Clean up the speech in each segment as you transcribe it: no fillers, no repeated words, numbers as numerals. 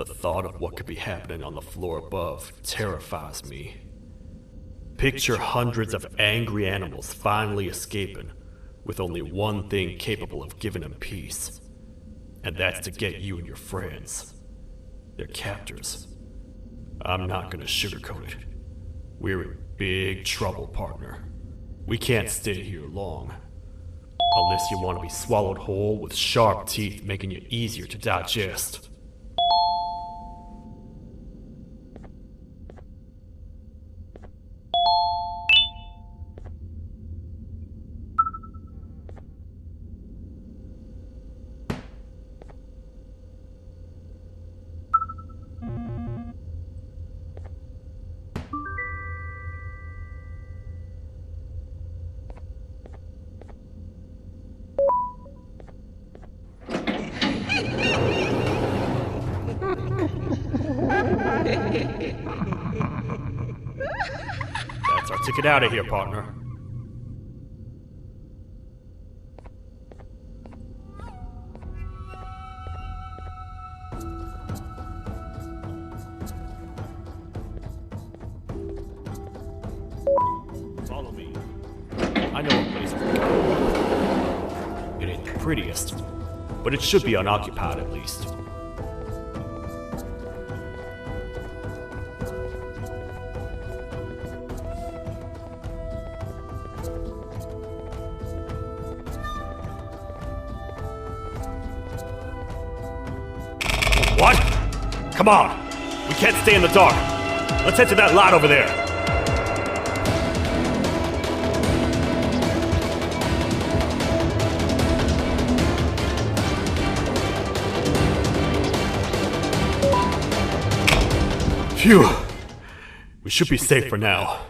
The thought of what could be happening on the floor above terrifies me. Picture hundreds of angry animals finally escaping, with only one thing capable of giving them peace. And that's to get you and your friends. Their captors. I'm not gonna sugarcoat it. We're in big trouble, partner. We can't stay here long. Unless you want to be swallowed whole with sharp teeth making you easier to digest. That's our ticket out of here, partner. Follow me. I know a place we can go. It ain't the prettiest, but it should be unoccupied at least. What? Come on! We can't stay in the dark! Let's head to that lot over there! Phew! We should be safe for now.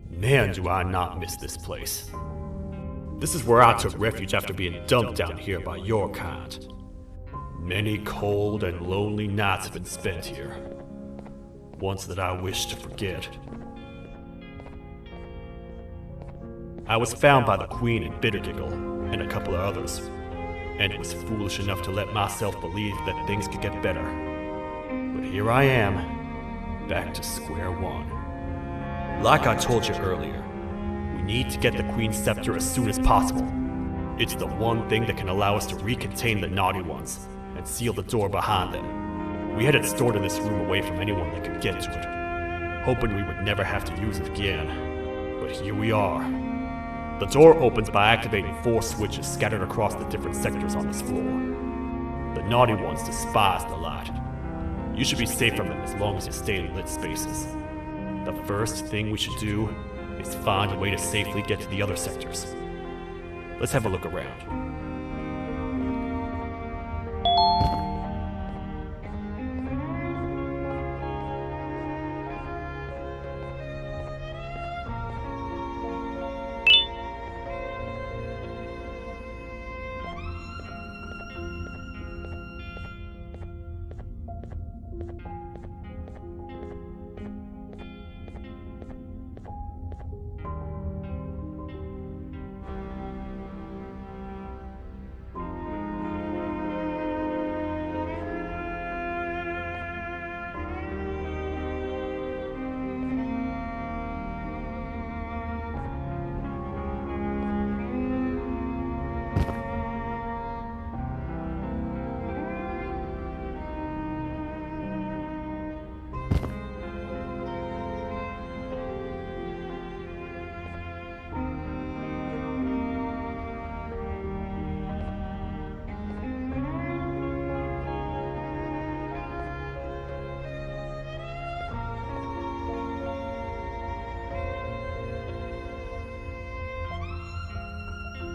Man, do I not miss this place. This is where I took refuge after being dumped down here by your kind. Many cold and lonely nights have been spent here. Ones that I wish to forget. I was found by the Queen and Bittergiggle, and a couple of others, and was foolish enough to let myself believe that things could get better. But here I am, back to square one. Like I told you earlier, we need to get the Queen's scepter as soon as possible. It's the one thing that can allow us to recontain the naughty ones and seal the door behind them. We had it stored in this room away from anyone that could get to it, hoping we would never have to use it again. But here we are. The door opens by activating 4 switches scattered across the different sectors on this floor. The naughty ones despise the light. You should be safe from them as long as you stay in lit spaces. The first thing we should do is find a way to safely get to the other sectors. Let's have a look around.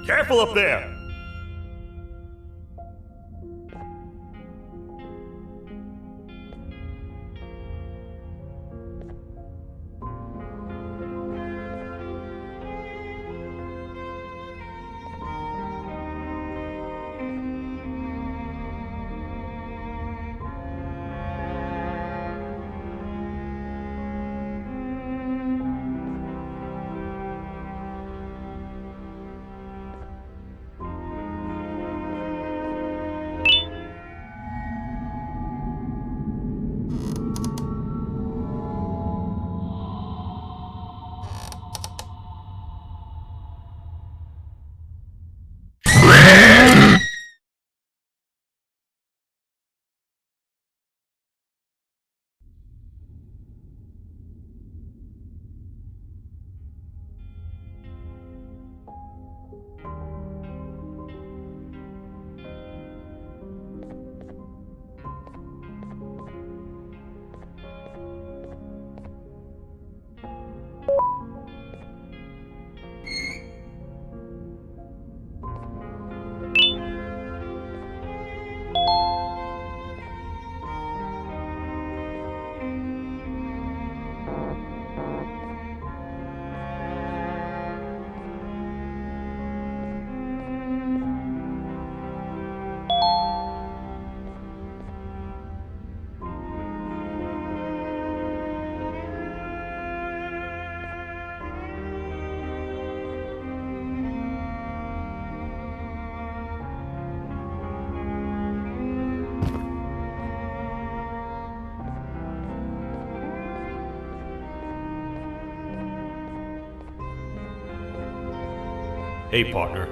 Careful up there! Hey, partner.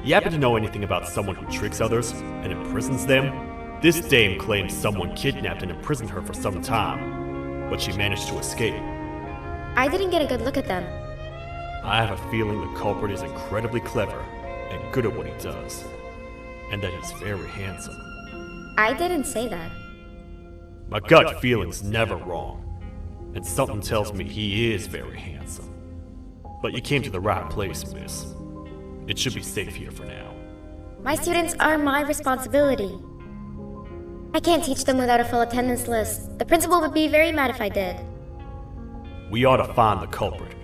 You happen to know anything about someone who tricks others and imprisons them? This dame claims someone kidnapped and imprisoned her for some time, but she managed to escape. I didn't get a good look at them. I have a feeling the culprit is incredibly clever and good at what he does, and that he's very handsome. I didn't say that. My gut feeling's never wrong, and something tells me he is very handsome. But you came to the right place, miss. It should be safe here for now. My students are my responsibility. I can't teach them without a full attendance list. The principal would be very mad if I did. We ought to find the culprit,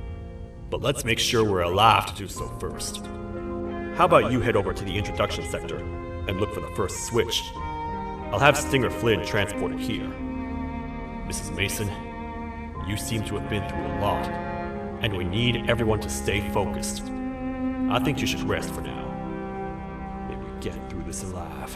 but let's make sure we're alive to do so first. How about you head over to the introduction sector and look for the first switch? I'll have Stinger Flynn transported here. Mrs. Mason, you seem to have been through a lot, and we need everyone to stay focused. I think you should rest for now. May we get through this alive.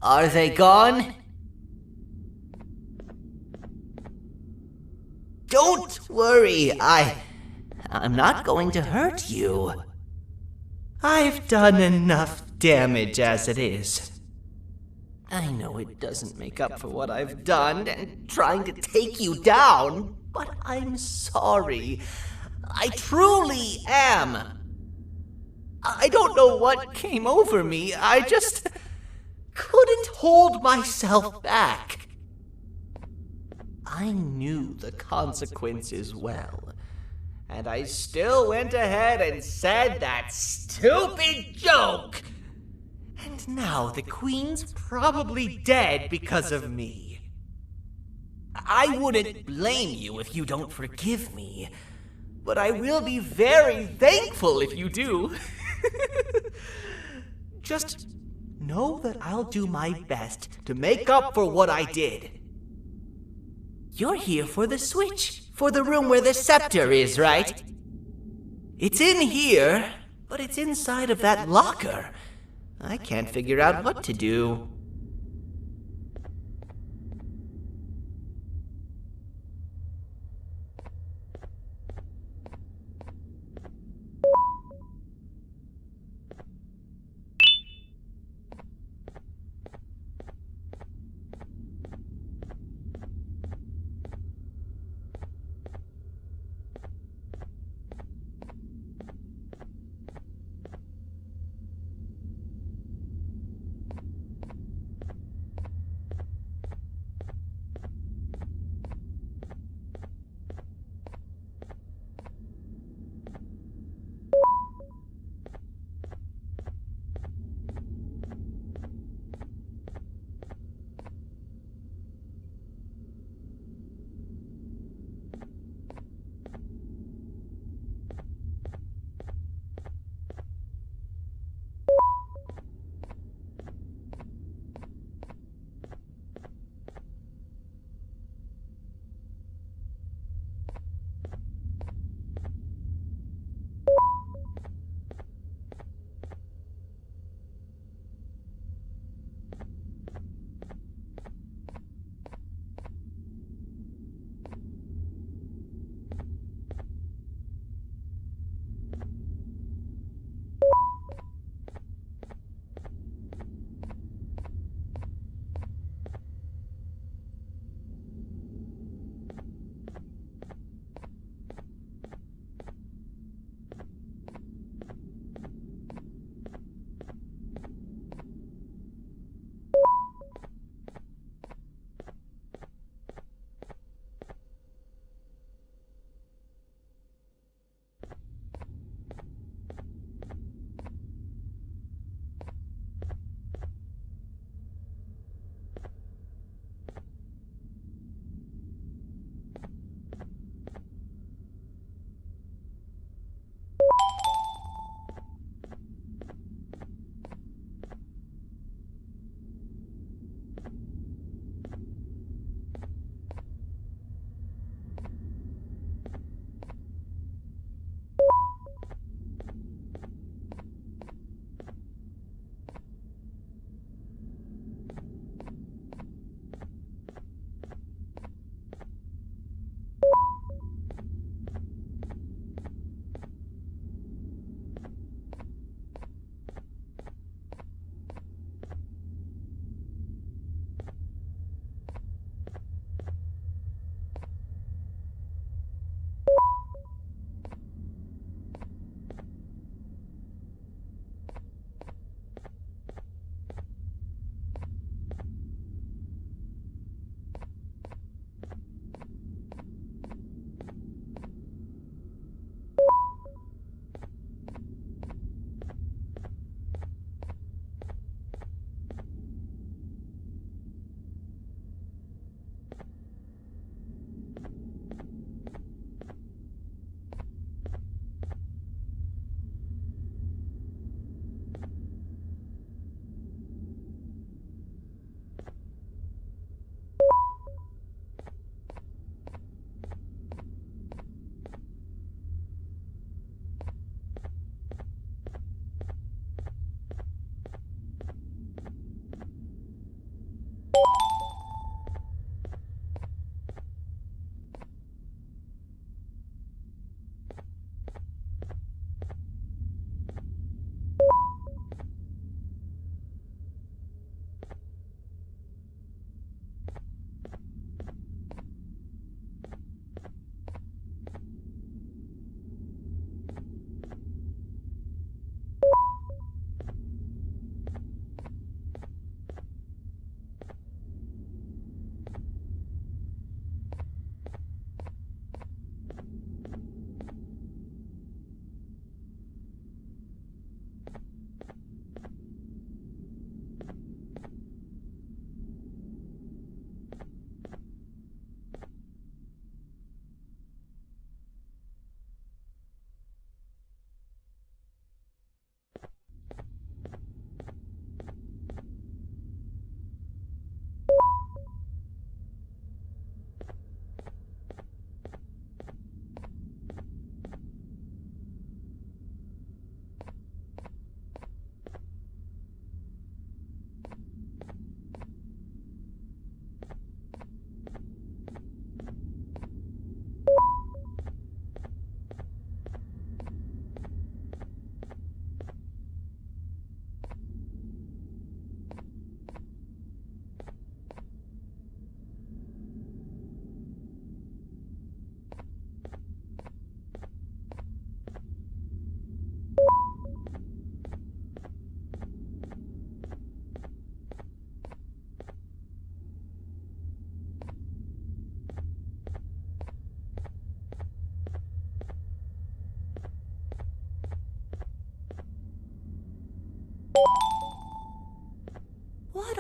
Are they gone? Don't worry, I'm not going to hurt you. I've done enough damage as it is. I know it doesn't make up for what I've done and trying to take you down, but I'm sorry. I truly am. I don't know what came over me. I just couldn't hold myself back. I knew the consequences well, and I still went ahead and said that stupid joke. And now the Queen's probably dead because of me. I wouldn't blame you if you don't forgive me, but I will be very thankful if you do. Just know that I'll do my best to make up for what I did. You're here for the switch, for the room where the scepter is, right? It's in here, but it's inside of that locker. I can't figure out what to do.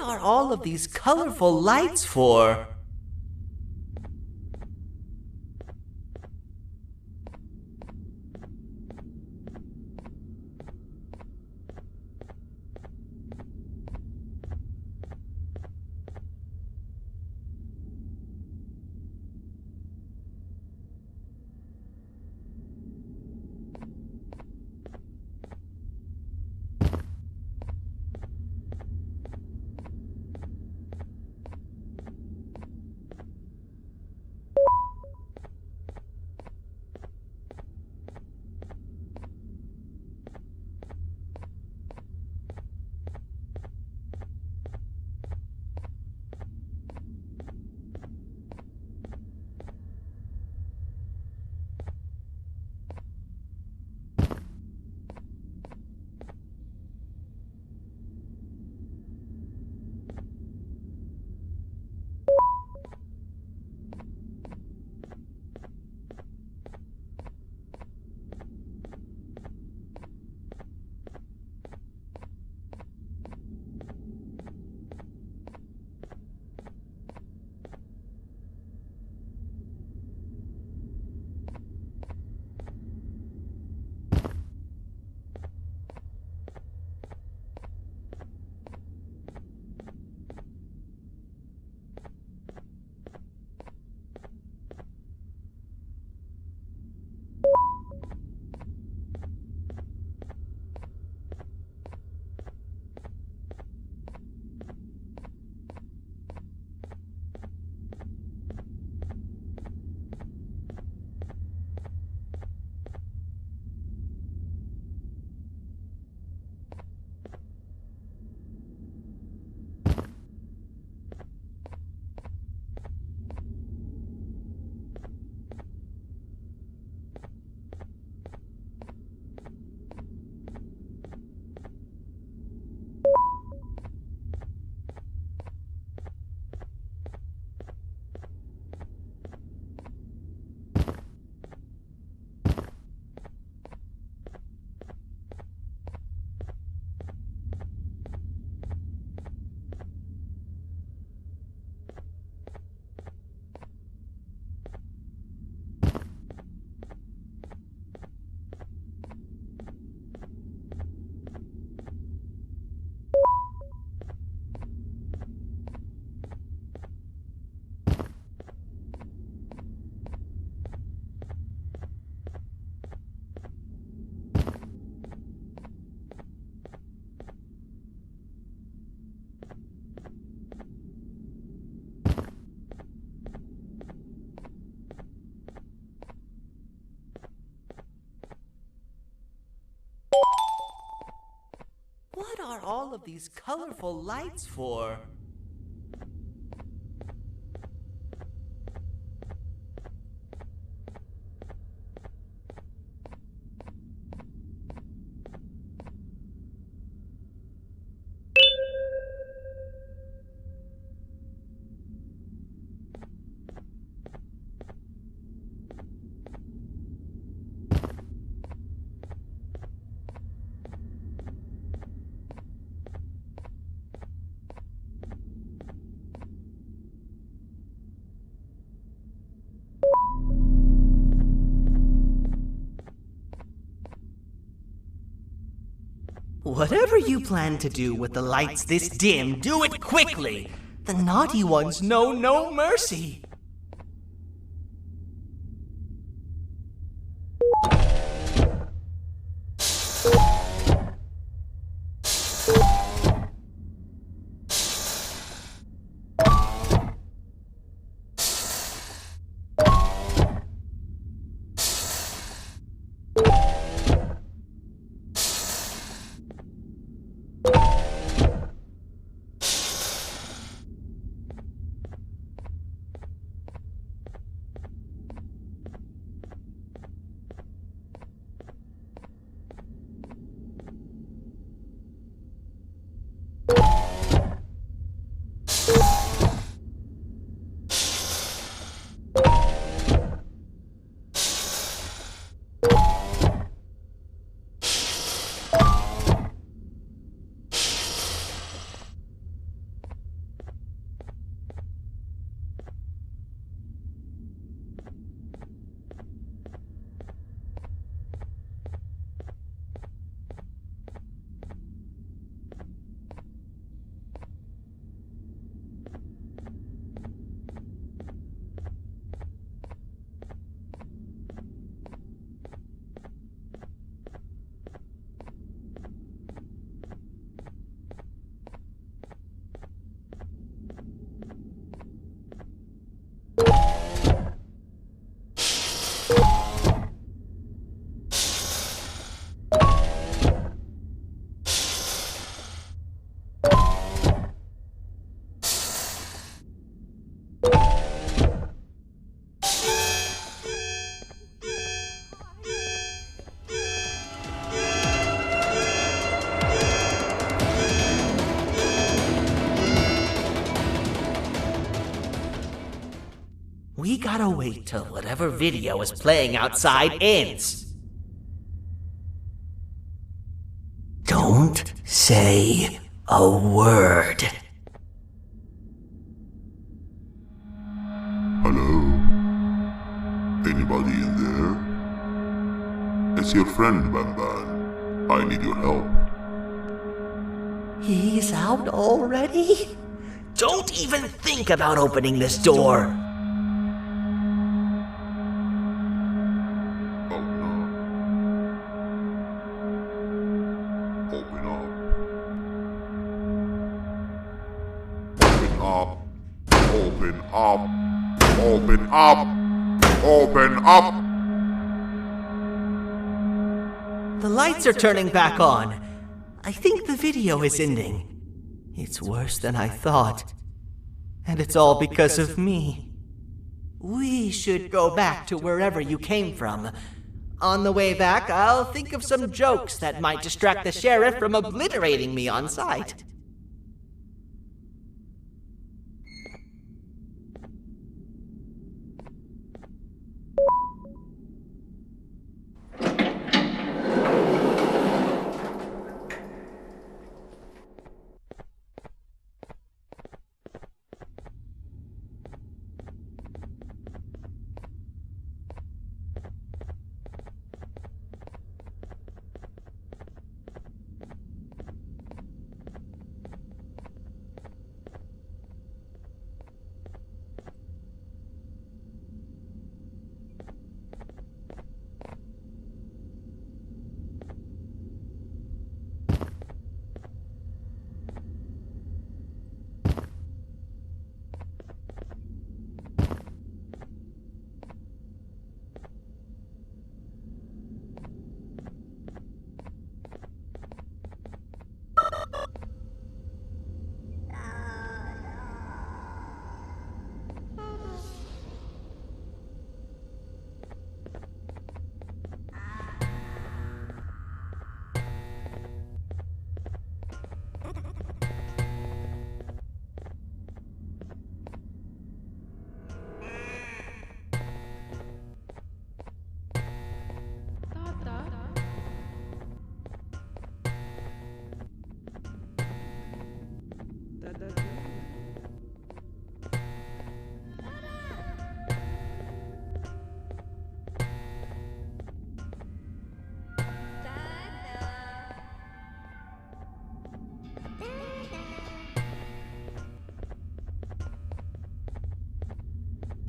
are all of these colorful lights for? What are all of these colorful lights for? Whatever you plan to do with the lights this dim, do it quickly! The naughty ones know no mercy! We gotta wait till whatever video is playing outside ends. Don't say a word. Hello? Anybody in there? It's your friend, Banban. I need your help. He's out already? Don't even think about opening this door. Open up. Open up. Open up. Open up. The lights are turning back on. I think the video is ending. It's worse than I thought. And it's all because of me. We should go back to wherever you came from. On the way back, I'll think of some jokes that might distract the sheriff from obliterating me on sight.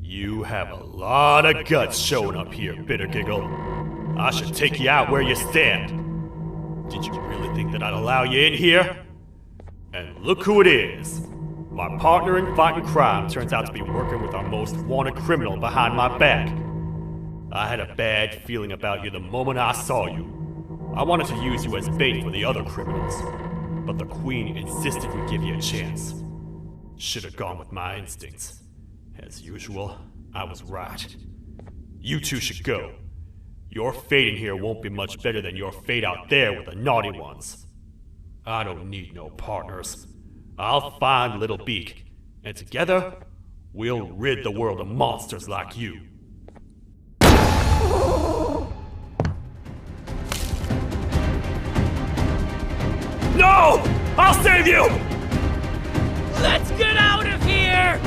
You have a lot of guts showing up here, Bitter Giggle. I should take you out where you stand. Did you really think that I'd allow you in here? And look who it is. My partner in fighting crime turns out to be working with our most wanted criminal behind my back. I had a bad feeling about you the moment I saw you. I wanted to use you as bait for the other criminals, but the Queen insisted we give you a chance. Should have gone with my instincts. As usual, I was right. You two should go. Your fate in here won't be much better than your fate out there with the naughty ones. I don't need no partners. I'll find Little Beak, and together, we'll rid the world of monsters like you. No! I'll save you! Let's get out of here!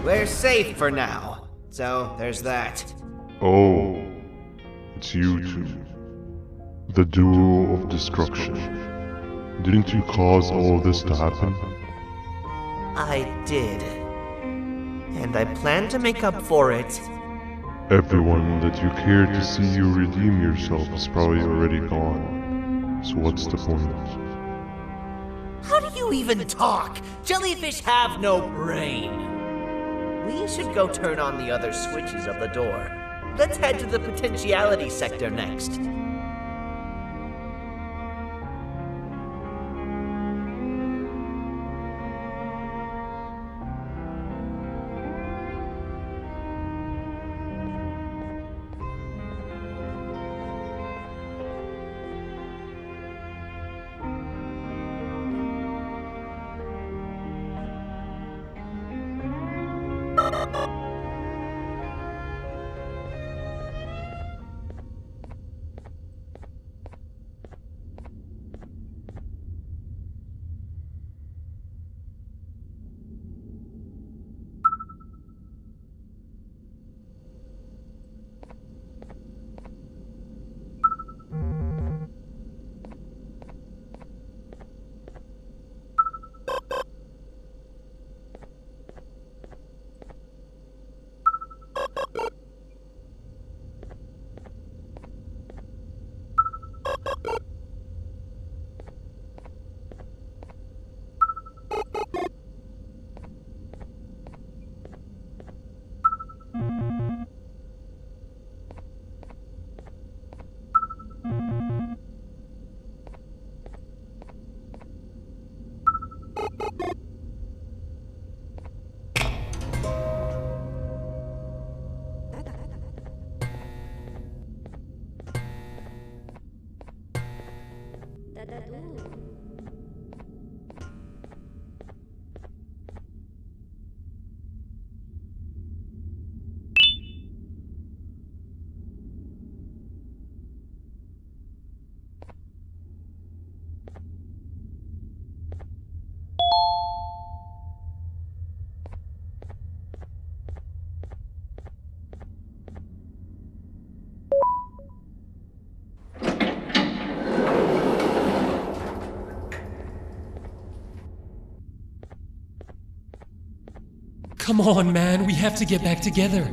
We're safe for now, so there's that. Oh, it's you two. The duo of destruction. Didn't you cause all of this to happen? I did. And I plan to make up for it. Everyone that you cared to see you redeem yourself is probably already gone. So what's the point? How do you even talk? Jellyfish have no brain. We should go turn on the other switches of the door. Let's head to the potentiality sector next. Come on, man, we have to get back together.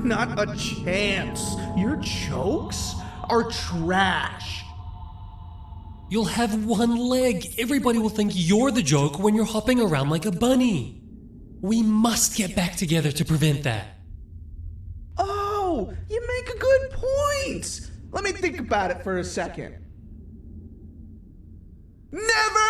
Not a chance. Your jokes are trash. You'll have one leg. Everybody will think you're the joke when you're hopping around like a bunny. We must get back together to prevent that. Oh, you make a good point. Let me think about it for a second. Never!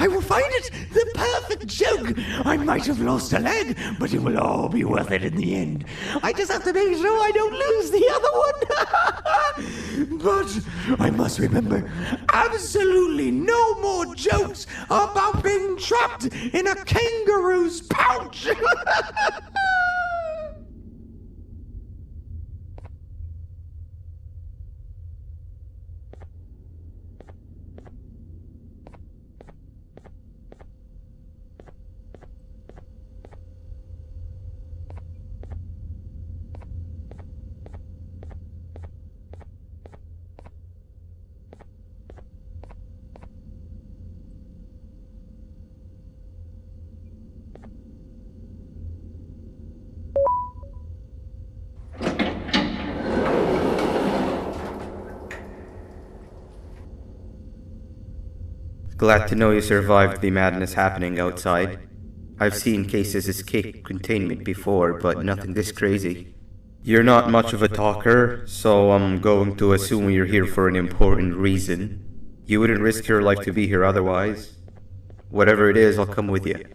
I will find it! The perfect joke! I might have lost a leg, but it will all be worth it in the end. I just have to make sure I don't lose the other one! But I must remember, absolutely no more jokes about being trapped in a kangaroo's pouch! Glad to know you survived the madness happening outside. I've seen cases escape containment before, but nothing this crazy. You're not much of a talker, so I'm going to assume you're here for an important reason. You wouldn't risk your life to be here otherwise. Whatever it is, I'll come with you.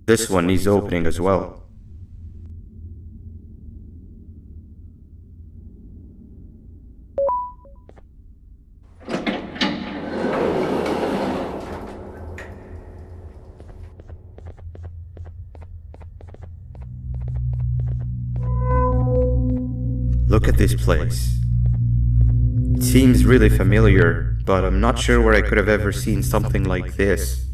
This one needs opening as well. Look at this place. It seems really familiar, but I'm not sure where I could have ever seen something like this.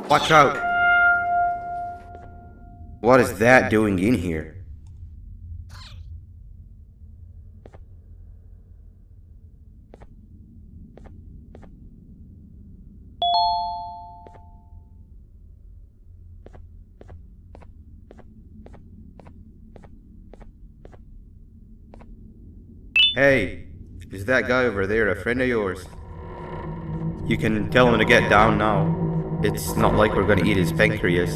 Watch out! What is that doing in here? Hey, is that guy over there a friend of yours? You can tell him to get down now. It's not like we're gonna eat his pancreas.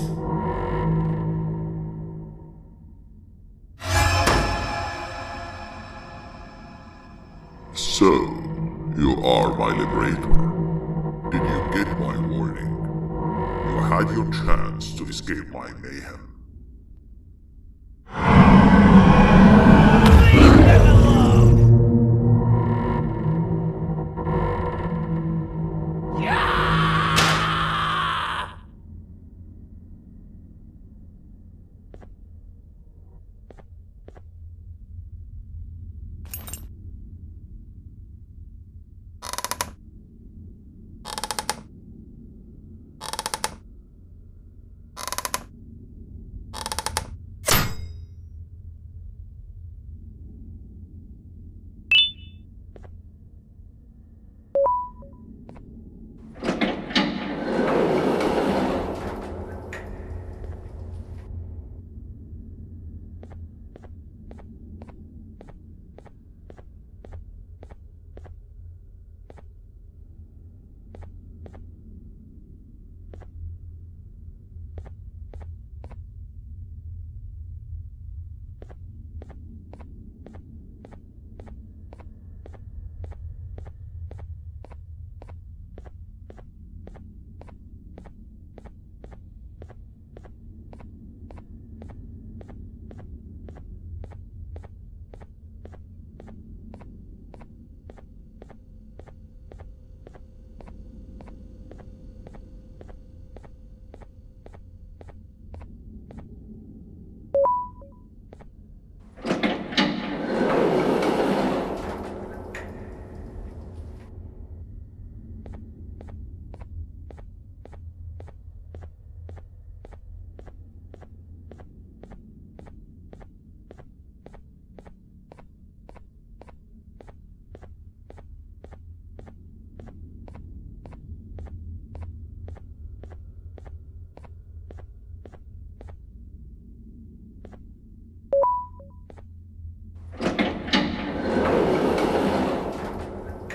So, you are my liberator. Did you get my warning? You had your chance to escape my mayhem.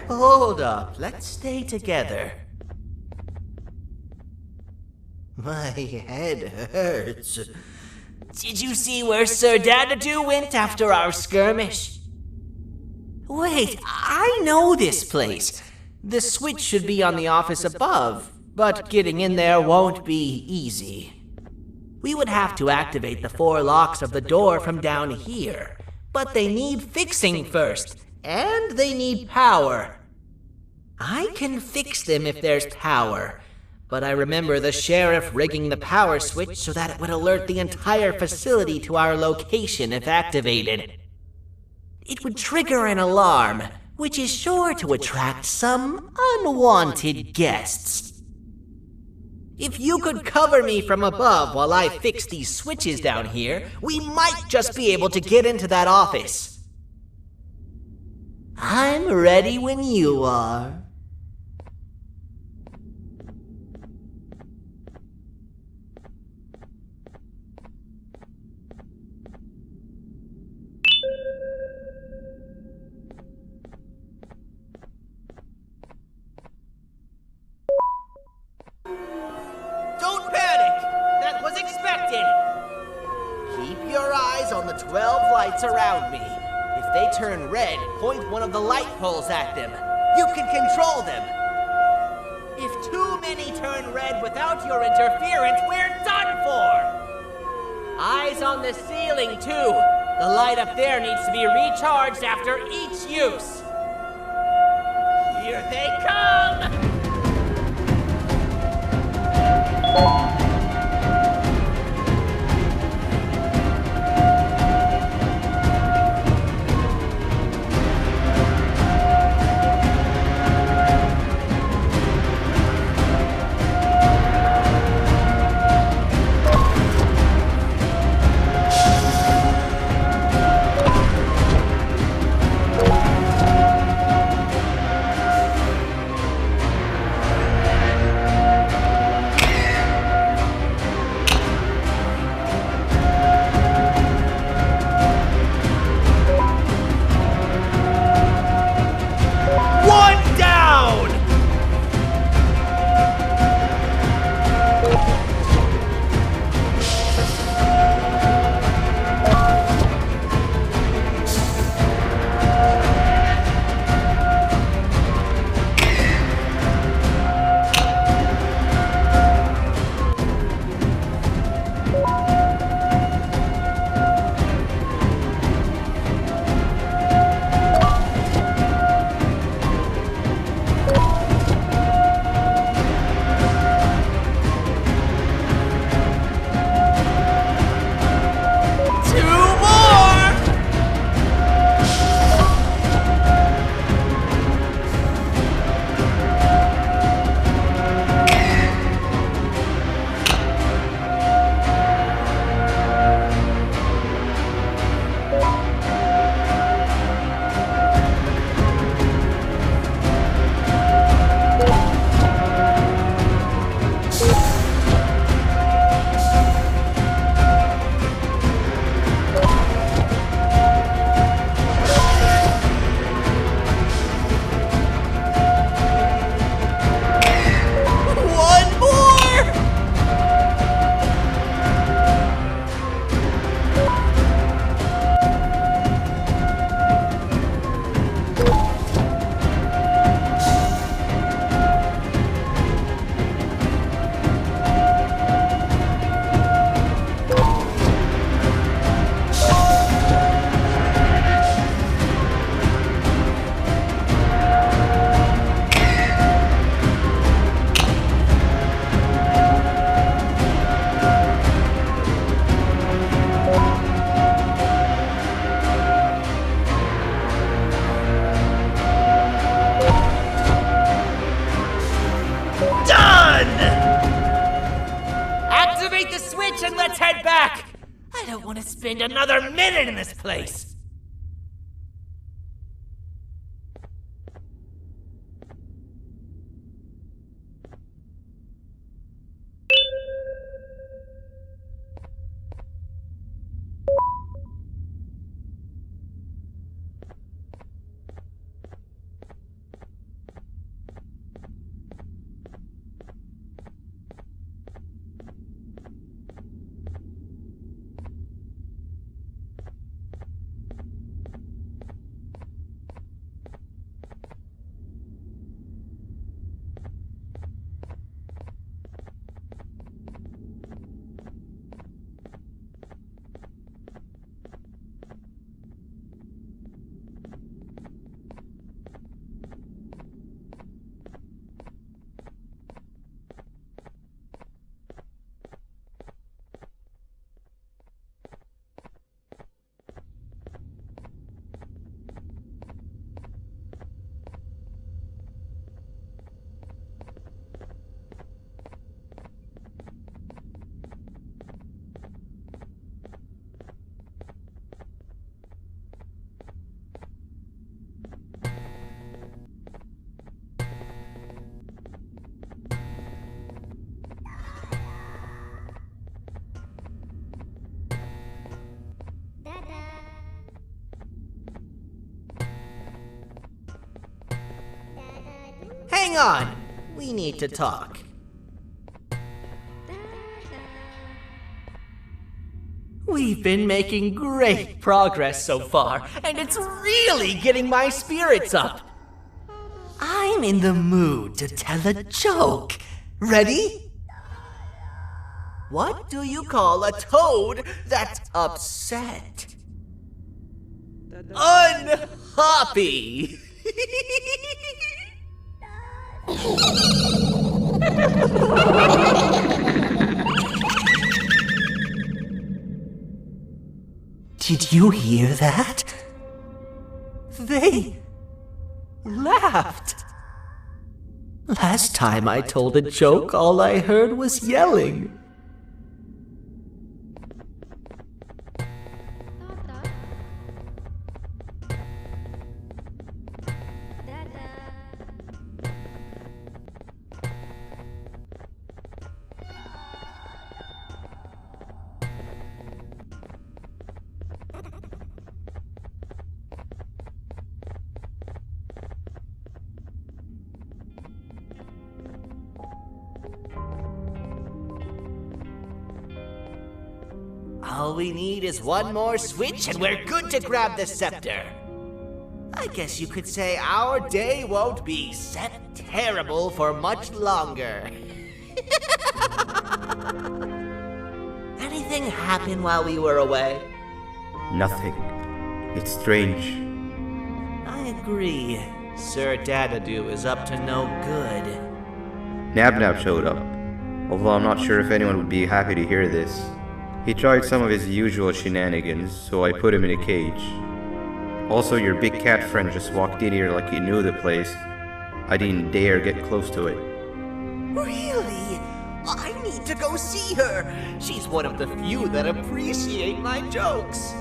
Hold up, let's stay together. My head hurts. Did you see where Sir Dadadoo went after our skirmish? Wait, I know this place. The switch should be on the office above, but getting in there won't be easy. We would have to activate the 4 locks of the door from down here, but they need fixing first, and they need power. I can fix them if there's power, but I remember the sheriff rigging the power switch so that it would alert the entire facility to our location if activated. It would trigger an alarm, which is sure to attract some unwanted guests. If you could cover me from above while I fix these switches down here, we might just be able to get into that office. I'm ready when you are. Don't panic! That was expected! Keep your eyes on the 12 lights around me. If they turn red, point one of the light poles at them. You can control them. If too many turn red without your interference, we're done for! Eyes on the ceiling, too. The light up there needs to be recharged after each use. Here they come! don't want to spend another minute in this place! Hang on! We need to talk. We've been making great progress so far, and it's really getting my spirits up. I'm in the mood to tell a joke. Ready? What do you call a toad that's upset? Unhappy! Did you hear that? They laughed. Last time I told a joke, all I heard was yelling. All we need is one more switch and we're good to grab the scepter. I guess you could say our day won't be terrible for much longer. Anything happen while we were away? Nothing. It's strange. I agree. Sir Dadadoo is up to no good. Nab showed up, although I'm not sure if anyone would be happy to hear this. He tried some of his usual shenanigans, so I put him in a cage. Also, your big cat friend just walked in here like he knew the place. I didn't dare get close to it. Really? I need to go see her. She's one of the few that appreciate my jokes.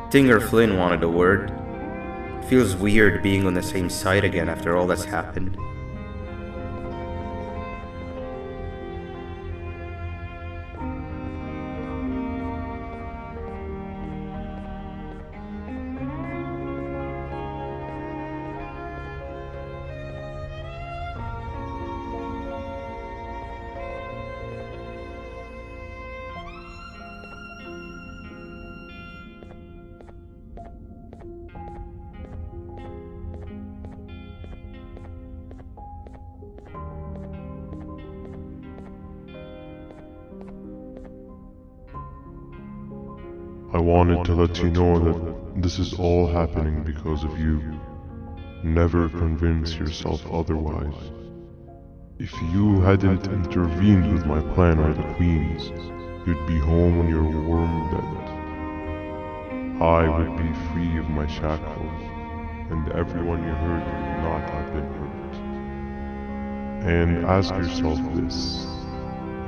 Dinger Flynn wanted a word. Feels weird being on the same side again after all that's happened. I wanted to let you know that this is all happening because of you. Never convince yourself otherwise. If you hadn't intervened with my plan or the Queen's, you'd be home on your warm bed. I would be free of my shackles, and everyone you hurt would not have been hurt. And ask yourself this: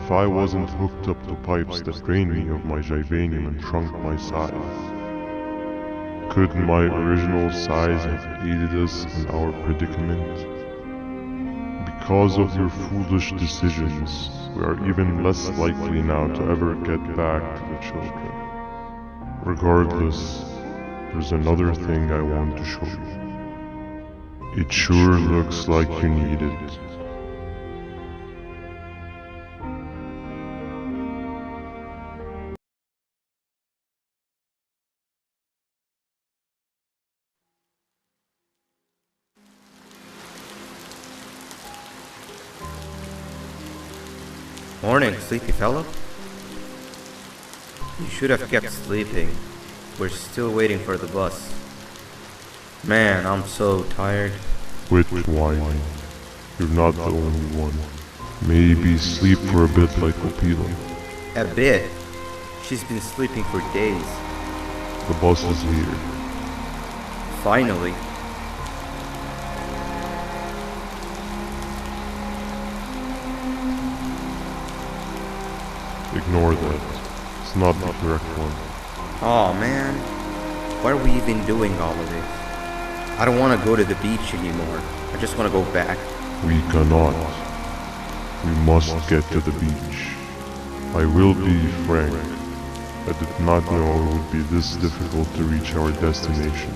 If I wasn't hooked up to pipes that drained me of my Givanium and shrunk my size, could my original size have aided us in our predicament? Because of your foolish decisions, we are even less likely now to ever get back to the children. Regardless, there's another thing I want to show you. It sure looks like you need it. Morning, sleepy fellow. You should have kept sleeping. We're still waiting for the bus. Man, I'm so tired. Quit whining. You're not the only one. Maybe sleep for a bit like Opila. A bit? She's been sleeping for days. The bus is here. Finally. Ignore that. It's not the correct one. Aw, man. Why are we even doing all of this? I don't want to go to the beach anymore. I just want to go back. We cannot. We must get to the beach. I will be frank. I did not know it would be this difficult to reach our destination.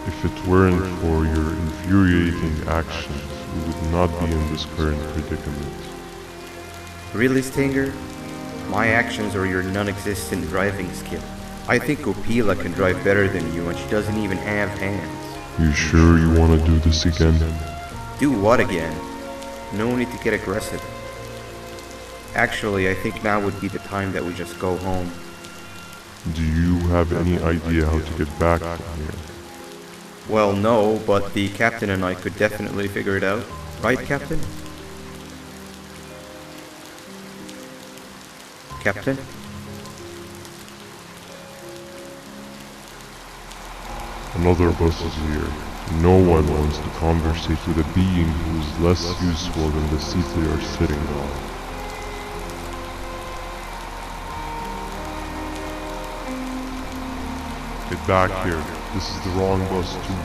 If it weren't for your infuriating actions, we would not be in this current predicament. Really, Stinger? My actions are your non-existent driving skill. I think Opila can drive better than you and she doesn't even have hands. You sure you want to do this again? Do what again? No need to get aggressive. Actually, I think now would be the time that we just go home. Do you have any idea how to get back from here? Well, no, but the captain and I could definitely figure it out. Right, Captain? Captain? Another bus is here. No one wants to conversate with a being who is less useful than the seat they are sitting on. Get back here. This is the wrong bus too.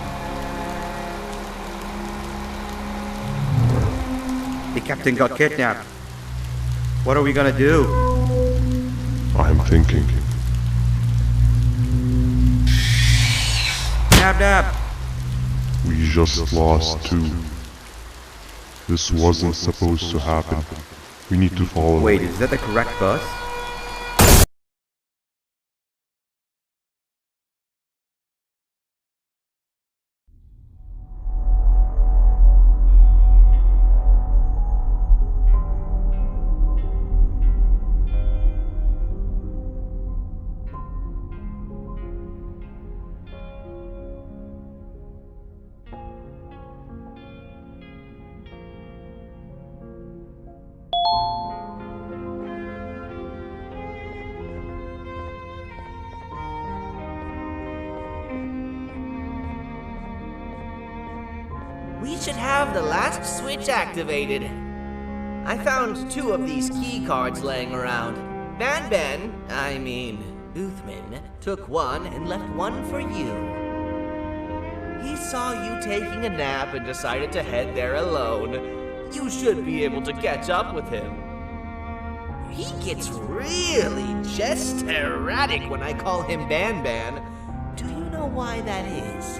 The captain got kidnapped. What are we gonna do? I'm thinking. Nab nab! We just lost two. This wasn't supposed to happen. We need to follow. Wait, is that the correct bus? We should have the last switch activated. I found 2 of these key cards laying around. Uthman, took one and left one for you. He saw you taking a nap and decided to head there alone. You should be able to catch up with him. He gets really just erratic when I call him Banban. Do you know why that is?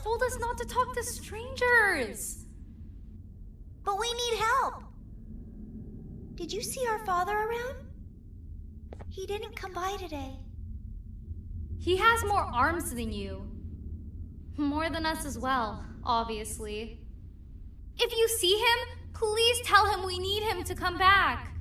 told us not to talk to strangers. But we need help. Did you see our father around? He didn't come by today. He has more arms than you. More than us as well, obviously. If you see him, please tell him we need him to come back.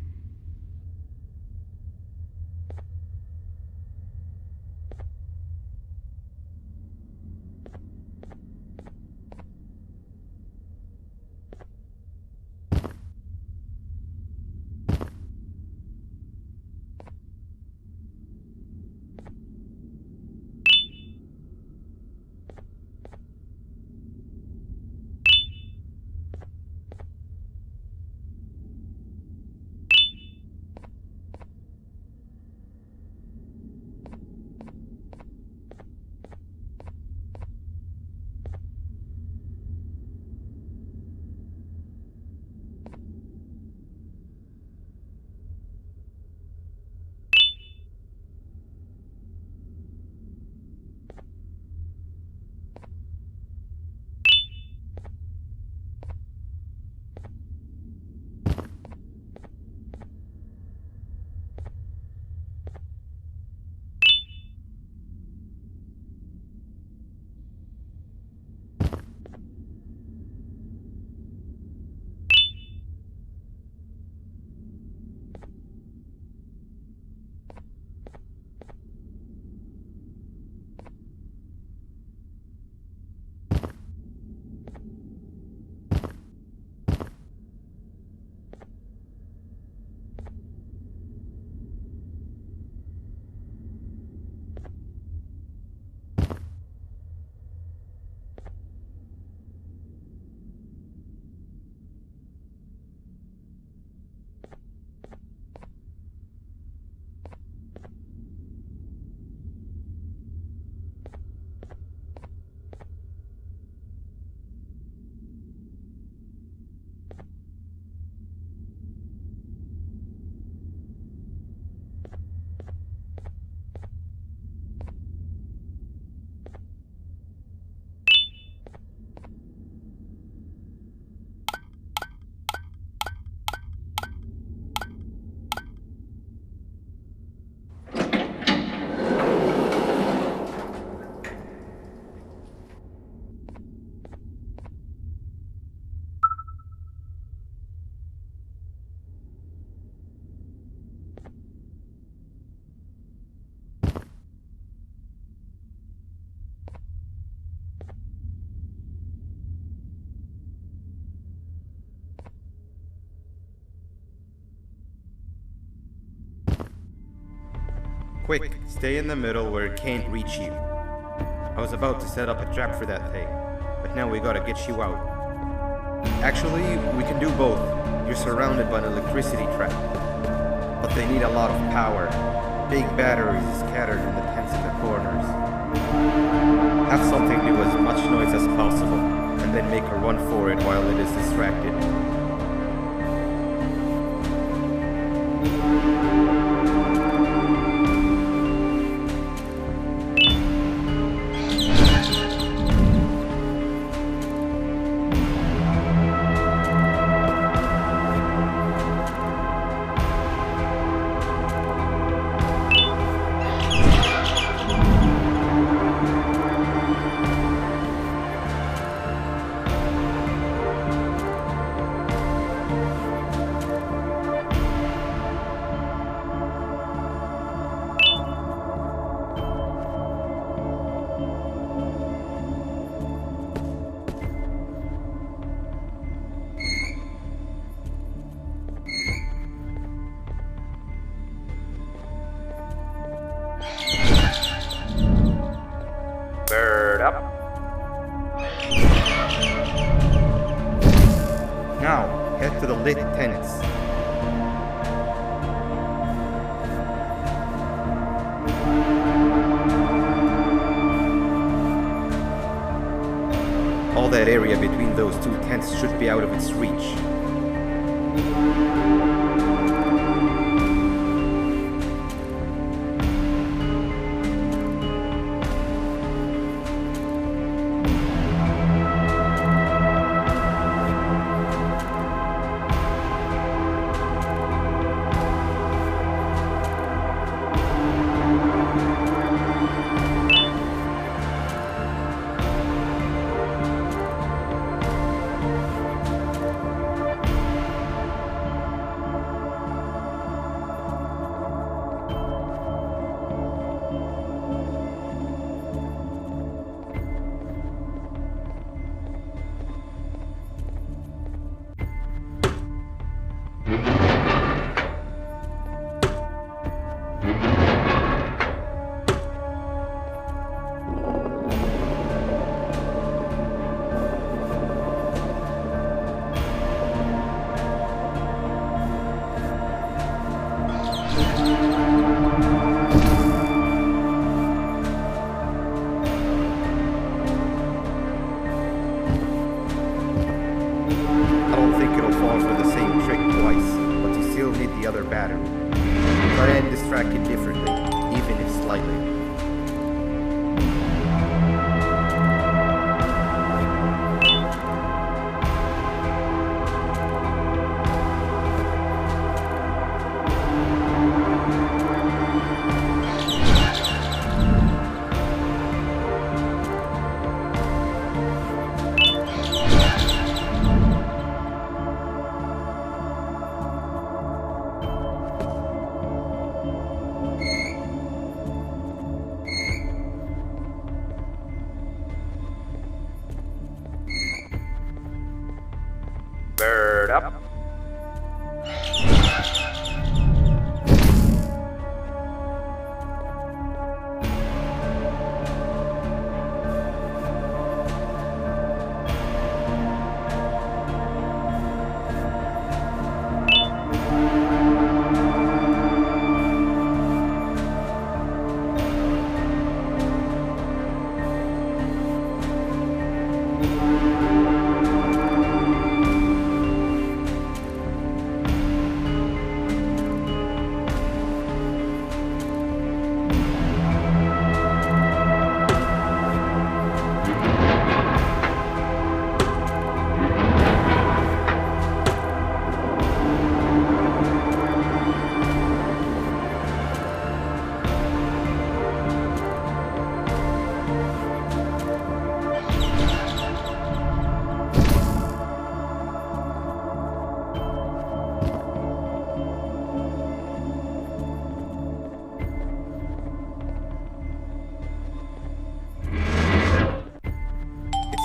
Quick, stay in the middle where it can't reach you. I was about to set up a trap for that thing, but now we gotta get you out. Actually, we can do both. You're surrounded by an electricity trap, but they need a lot of power. Big batteries scattered in the tents in the corners. Have something do as much noise as possible, and then make a run for it while it is distracted. Bird up. Now, head to the lit tents. All that area between those two tents should be out of its reach. track it differently, even if slightly. Bird up.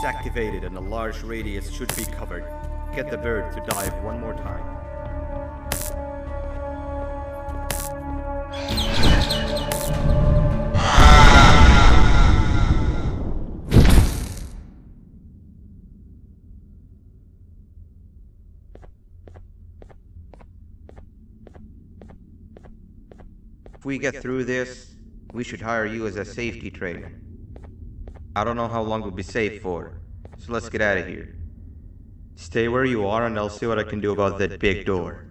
It's activated and a large radius should be covered. Get the bird to dive one more time. If we get through this, we should hire you as a safety trainer. I don't know how long we'll be safe for, so let's get out of here. Stay where you are and I'll see what I can do about that big door.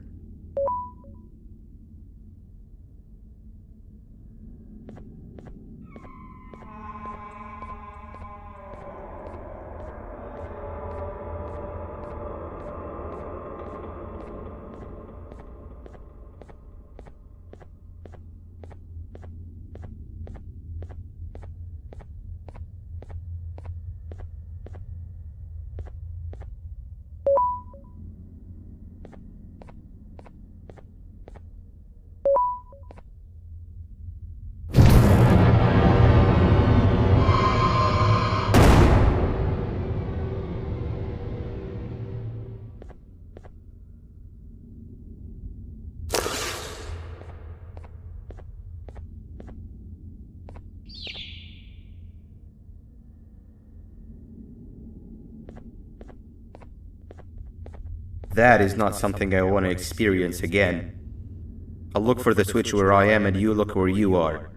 That is not something I want to experience again. I'll look for the switch where I am and you look where you are.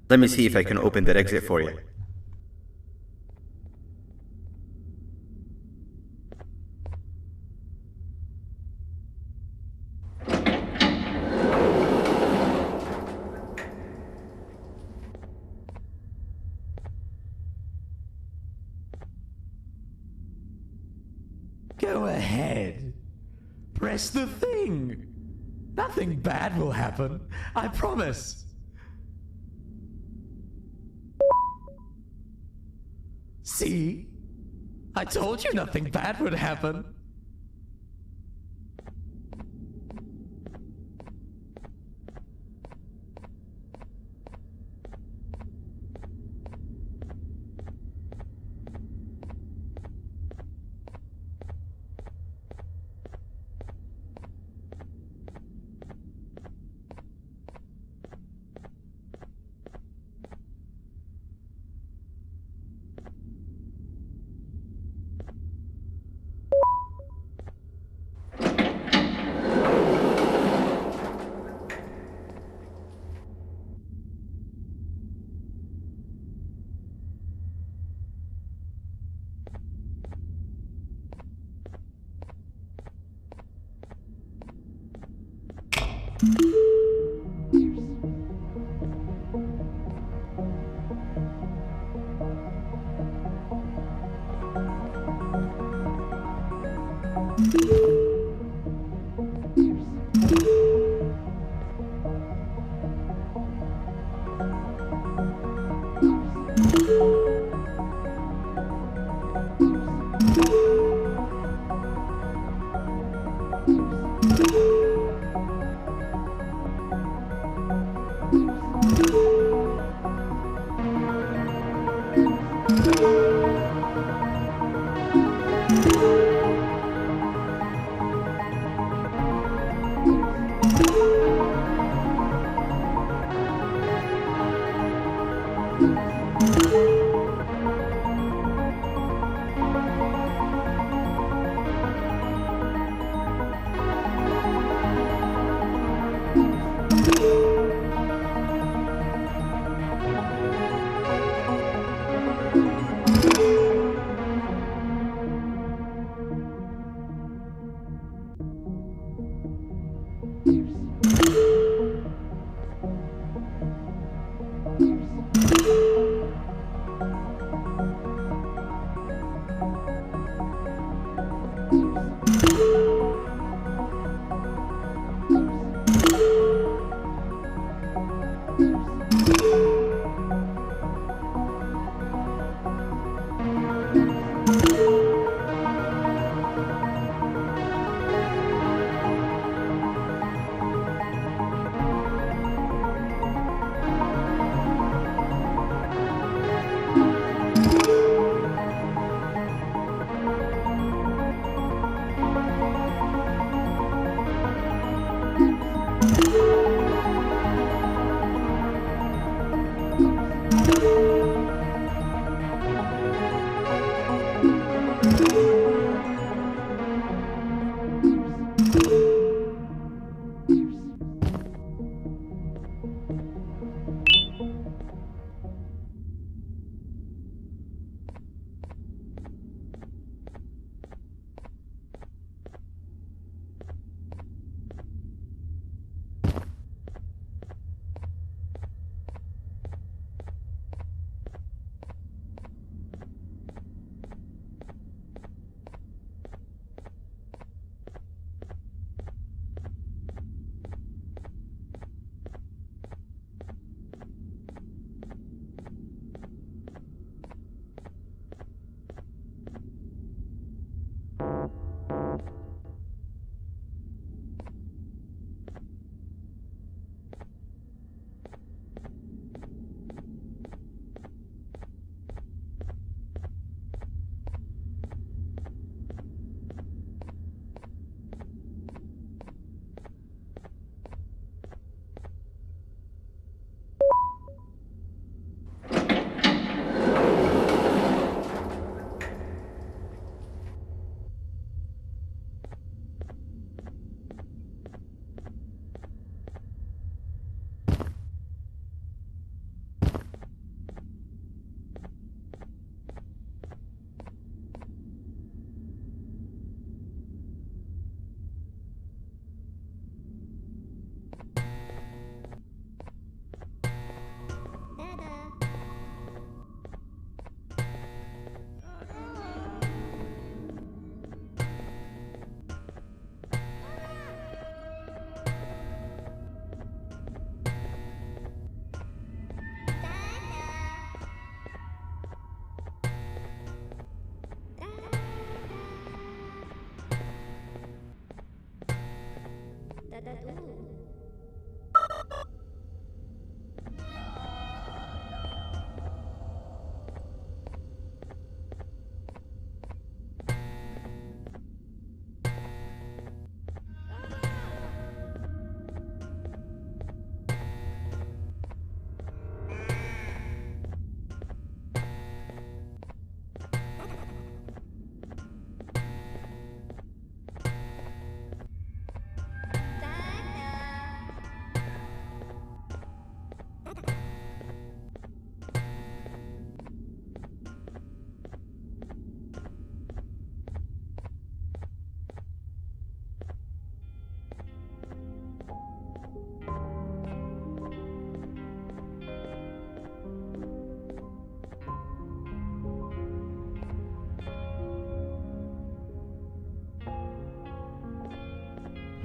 Let me see if I can open that exit for you. Go ahead. Press the thing. Nothing bad will happen. I promise. See? I told you nothing bad would happen.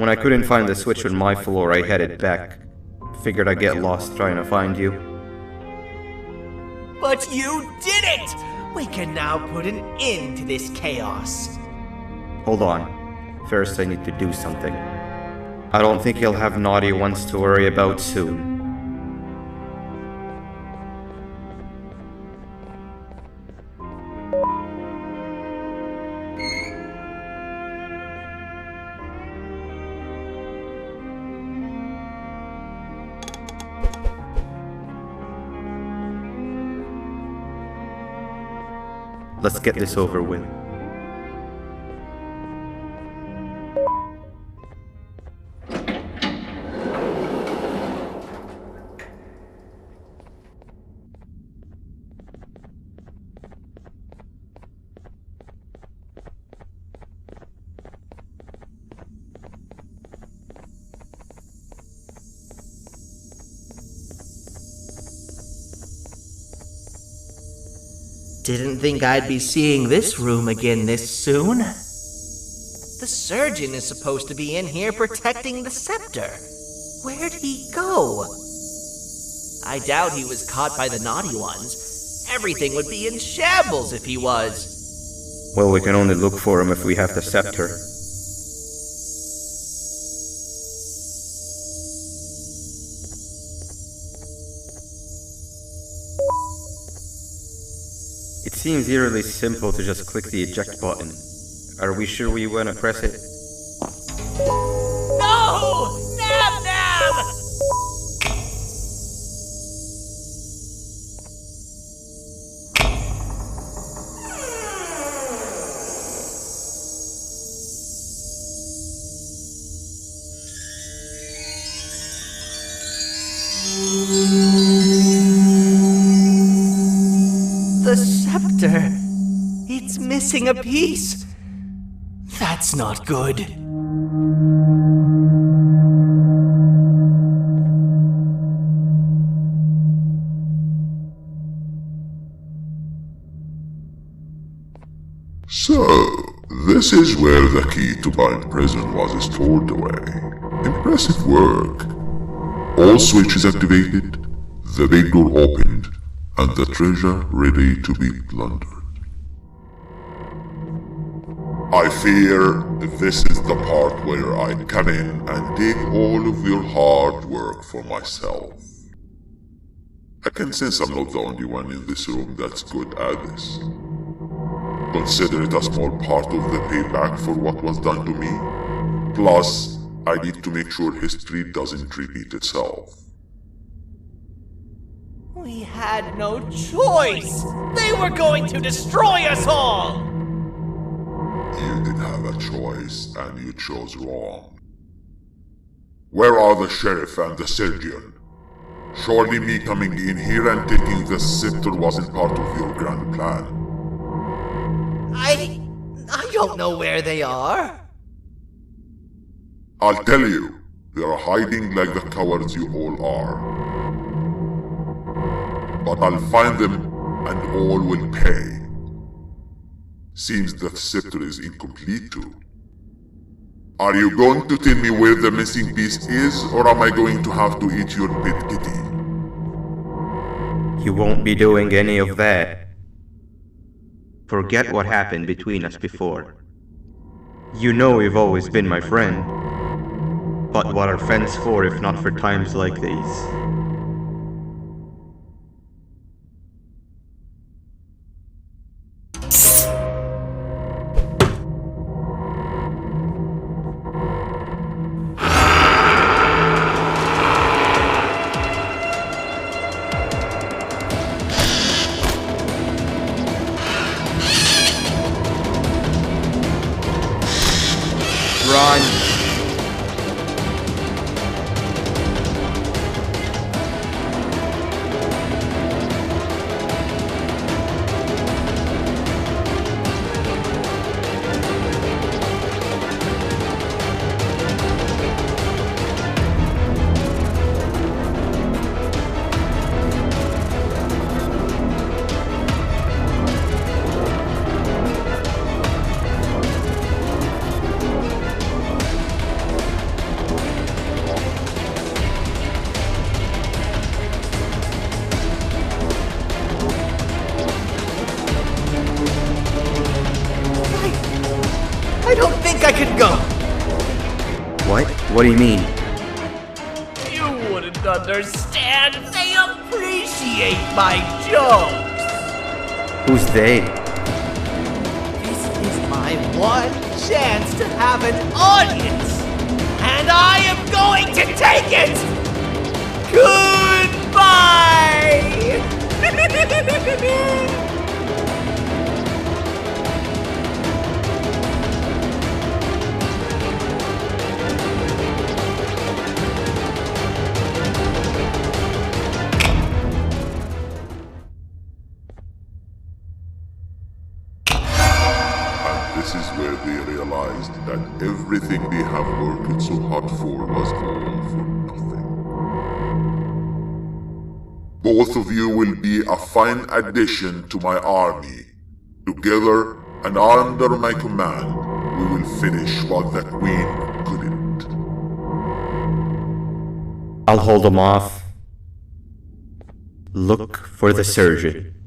When I couldn't find the switch on my floor, I headed back. Figured I'd get lost trying to find you. But you did it! We can now put an end to this chaos. Hold on. First I need to do something. I don't think he'll have naughty ones to worry about soon. Let's get this over with. Didn't think I'd be seeing this room again this soon. The surgeon is supposed to be in here protecting the scepter. Where'd he go? I doubt he was caught by the naughty ones. Everything would be in shambles if he was. Well, we can only look for him if we have the scepter. It seems eerily simple to just click the eject button. Are we sure we want to press it? No! Nab Nab! The scepter. It's missing a piece. That's not good. So, this is where the key to Bind Prison was stored away. Impressive work. All switches activated, the big door opened, and the treasure ready to be plundered. I fear this is the part where I come in and take all of your hard work for myself. I can sense I'm not the only one in this room that's good at this. Consider it a small part of the payback for what was done to me. Plus, I need to make sure history doesn't repeat itself. We had no choice! They were going to destroy us all! You did have a choice, and you chose wrong. Where are the sheriff and the surgeon? Surely me coming in here and taking the scepter wasn't part of your grand plan. I don't know where they are. I'll tell you, they are hiding like the cowards you all are. But I'll find them, and all will pay. Seems that scepter is incomplete too. Are you going to tell me where the missing piece is, or am I going to have to eat your pet kitty? You won't be doing any of that. Forget what happened between us before. You know you've always been my friend. But what are friends for if not for times like these? Run! I don't think I could go. What? What do you mean? You wouldn't understand. They appreciate my jokes. Who's they? This is my one chance to have an audience. And I am going to take it. Goodbye. this is where they realized that everything they have worked so hard for was all for nothing. Both of you will be a fine addition to my army. Together and under my command, we will finish what the Queen couldn't. I'll hold them off. Look for the surgeon.